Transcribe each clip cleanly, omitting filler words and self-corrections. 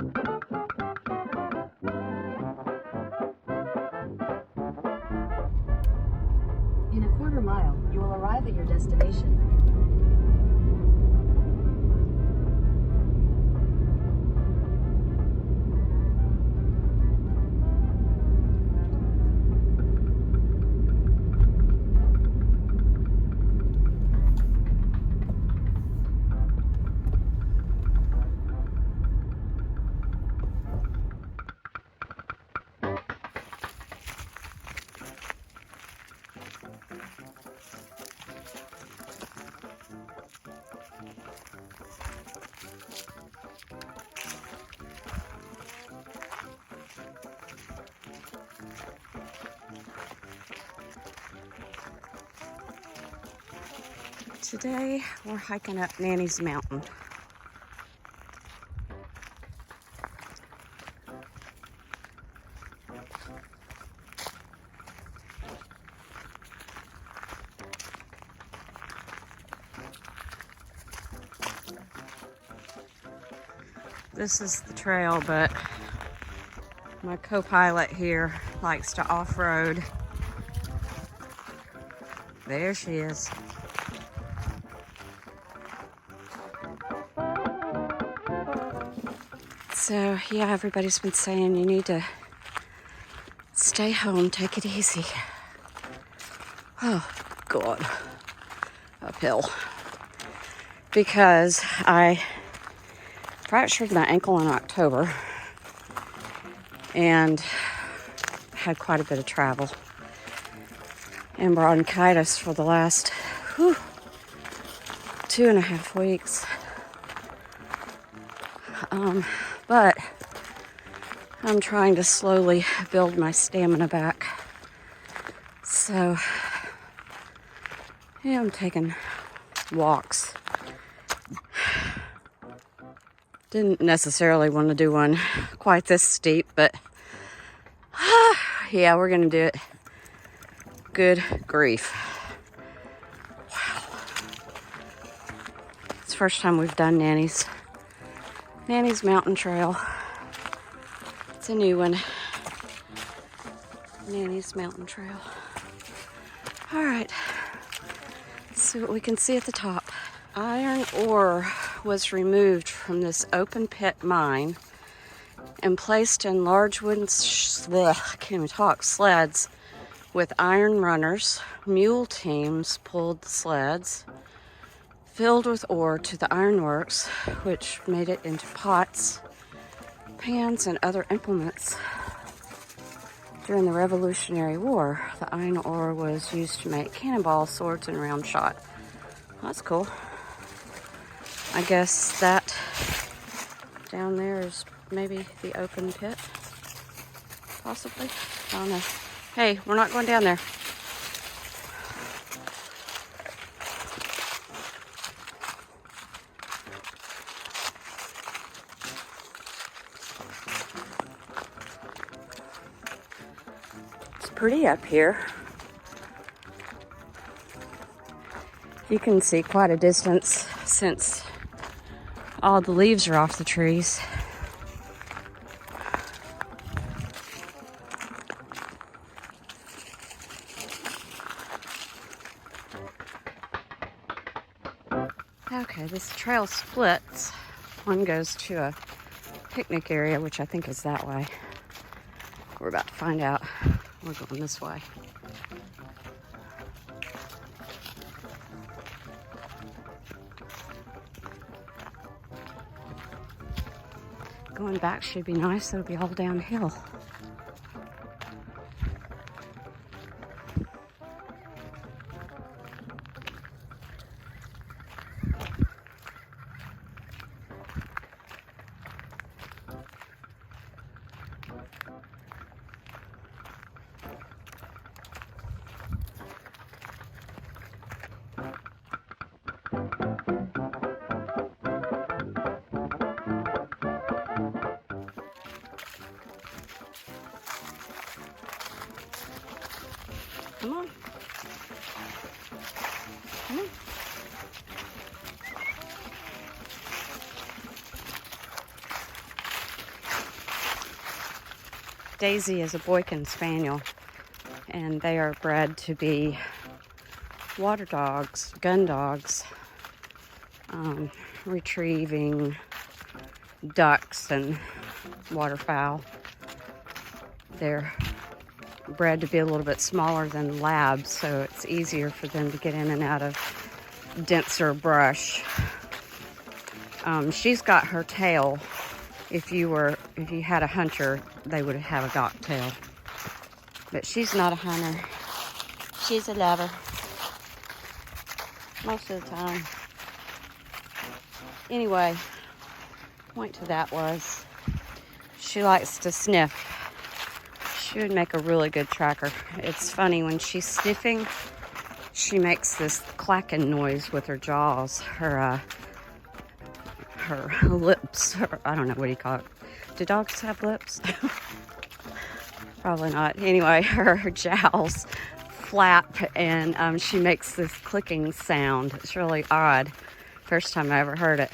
In a quarter mile, you will arrive at your destination. Today we're hiking up Nanny's Mountain. This is the trail, but my co-pilot here likes to off-road. There she is. So yeah, everybody's been saying you need to stay home, take it easy. Oh God, uphill. Because I fractured my ankle in October and had quite a bit of travel and bronchitis for the last 2.5 weeks. But I'm trying to slowly build my stamina back. So yeah, I'm taking walks. Didn't necessarily want to do one quite this steep, but yeah, we're gonna do it. Good grief. Wow. It's the first time we've done Nanny's Mountain Trail. It's a new one. Nanny's Mountain Trail. All right, let's see what we can see at the top. Iron ore was removed from this open pit mine and placed in large wooden I can't even talk, sleds with iron runners. Mule teams pulled the sleds filled with ore to the ironworks, which made it into pots, pans, and other implements. During the Revolutionary War, the iron ore was used to make cannonballs, swords, and round shot. That's cool. I guess that down there is maybe the open pit, possibly. I don't know. Hey, we're not going down there. It's pretty up here. You can see quite a distance since all the leaves are off the trees. Okay, this trail splits. One goes to a picnic area, which I think is that way. We're about to find out. We're going this way. Going back should be nice. It'll be all downhill. Come on. Come on. Daisy is a Boykin Spaniel, and they are bred to be water dogs, gun dogs, retrieving ducks and waterfowl. They're bred to be a little bit smaller than labs, so it's easier for them to get in and out of denser brush. She's got her tail. If you had a hunter, they would have a dock tail. But she's not a hunter. She's a lover. Most of the time. Anyway, point to that was she likes to sniff. She would make a really good tracker. It's funny, when she's sniffing, she makes this clacking noise with her jaws, her lips, I don't know, what do you call it? Do dogs have lips? Probably not. Anyway, her jowls flap, and she makes this clicking sound. It's really odd. First time I ever heard it,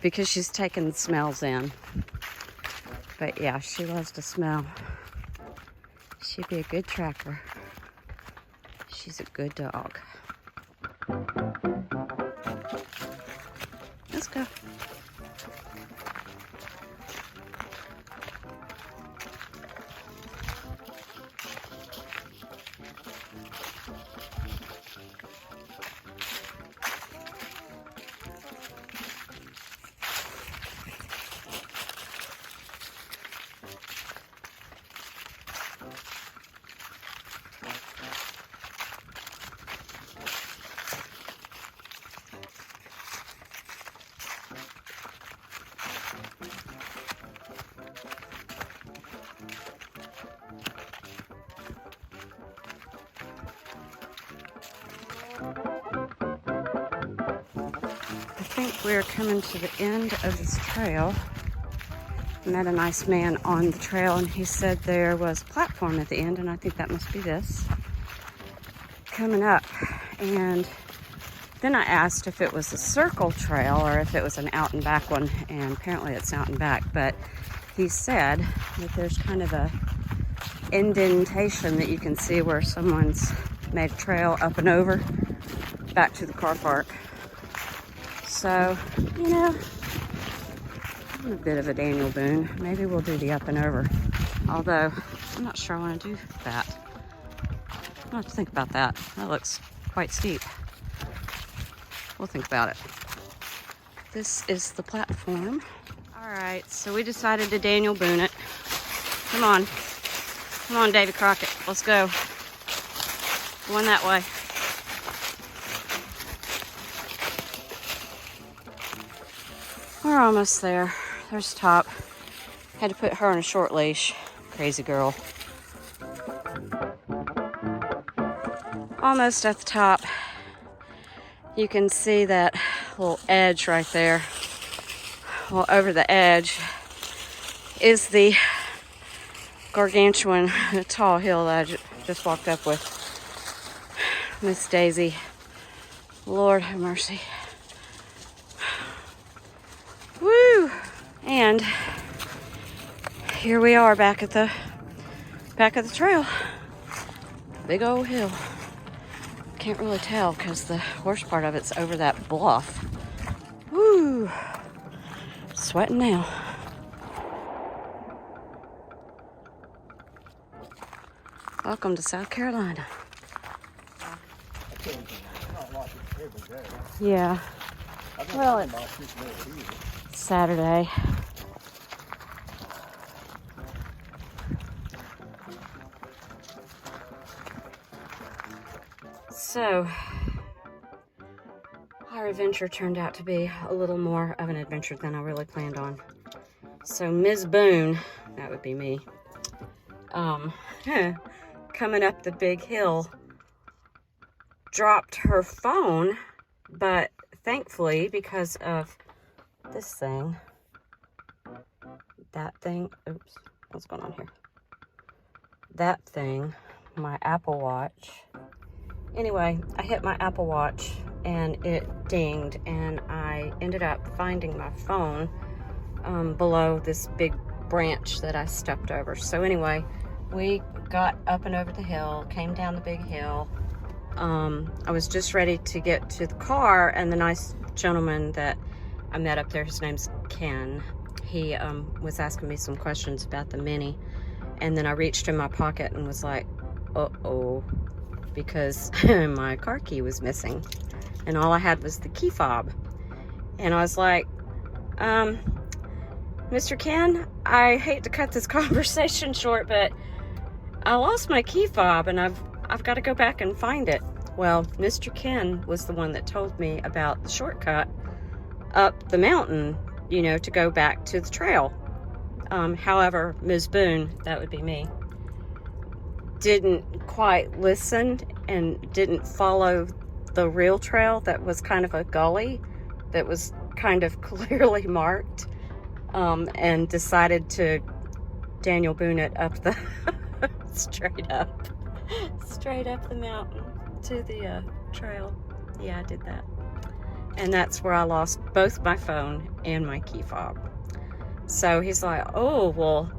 because she's taking smells in. But yeah, she loves to smell. She'd be a good tracker. She's a good dog. Let's go. I think we're coming to the end of this trail. I met a nice man on the trail, and he said there was a platform at the end, and I think that must be this coming up. And then I asked if it was a circle trail or if it was an out and back one, and apparently it's out and back. But he said that there's kind of a indentation that you can see where someone's made a trail up and over back to the car park. So, you know, I'm a bit of a Daniel Boone. Maybe we'll do the up and over. Although, I'm not sure I want to do that. I'll have to think about that. That looks quite steep. We'll think about it. This is the platform. All right, so we decided to Daniel Boone it. Come on. Come on, Davy Crockett. Let's go. Going that way. We're almost there. There's Top. Had to put her on a short leash. Crazy girl. Almost at the top. You can see that little edge right there. Well, over the edge is the gargantuan tall hill that I just walked up with. Miss Daisy. Lord have mercy. Woo! And here we are back at the trail. Big old hill. Can't really tell because the worst part of it's over that bluff. Woo! Sweating now. Welcome to South Carolina. Yeah. Well, it's Saturday. So, our adventure turned out to be a little more of an adventure than I really planned on. So, Ms. Boone, that would be me, coming up the big hill, dropped her phone, but thankfully, because of this thing, that thing, oops, what's going on here? That thing, my Apple Watch. Anyway, I hit my Apple Watch and it dinged, and I ended up finding my phone below this big branch that I stepped over. So anyway, we got up and over the hill, came down the big hill. I was just ready to get to the car, and the nice gentleman that I met up there, his name's Ken, he was asking me some questions about the Mini, and then I reached in my pocket and was like, uh-oh, because my car key was missing, and all I had was the key fob. And I was like, Mr. Ken, I hate to cut this conversation short, but I lost my key fob, and I've got to go back and find it. Well, Mr. Ken was the one that told me about the shortcut up the mountain, you know, to go back to the trail. However, Ms. Boone, that would be me, didn't quite listen and didn't follow the real trail that was kind of a gully that was kind of clearly marked, and decided to Daniel Boone it up the straight up the mountain to the trail. Yeah, I did that. And that's where I lost both my phone and my key fob. So he's like, oh, well,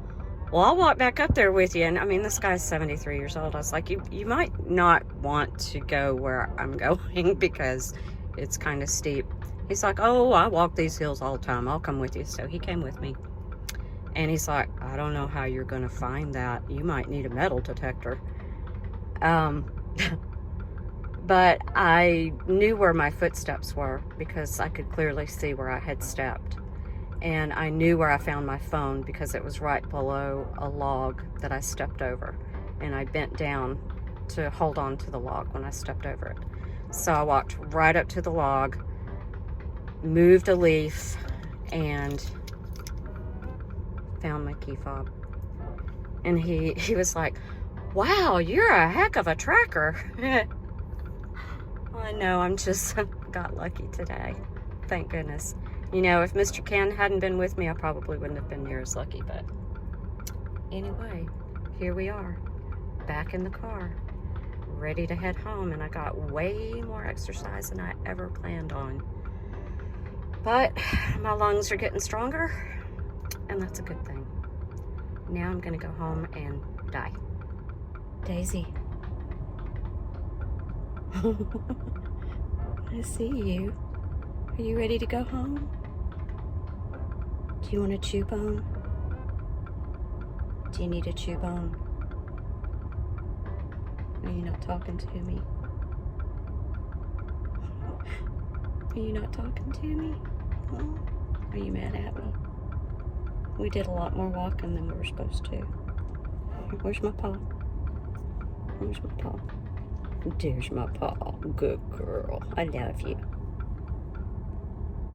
I'll walk back up there with you. And I mean, this guy's 73 years old. I was like, you might not want to go where I'm going because it's kind of steep. He's like, oh, I walk these hills all the time. I'll come with you. So he came with me. And he's like, I don't know how you're going to find that. You might need a metal detector. But I knew where my footsteps were because I could clearly see where I had stepped. And I knew where I found my phone because it was right below a log that I stepped over. And I bent down to hold on to the log when I stepped over it. So I walked right up to the log, moved a leaf, and found my key fob. And he was like, wow, you're a heck of a tracker. I know, I'm just got lucky today. Thank goodness. You know, if Mr. Ken hadn't been with me, I probably wouldn't have been near as lucky. But anyway, here we are, back in the car, ready to head home. And I got way more exercise than I ever planned on. But my lungs are getting stronger, and that's a good thing. Now I'm gonna go home and die. Daisy. I see you. Are you ready to go home? Do you want a chew bone? Do you need a chew bone? Are you not talking to me? Are you not talking to me? Oh, are you mad at me? We did a lot more walking than we were supposed to. Where's my paw? Where's my paw? There's my paw. Good girl. I love you.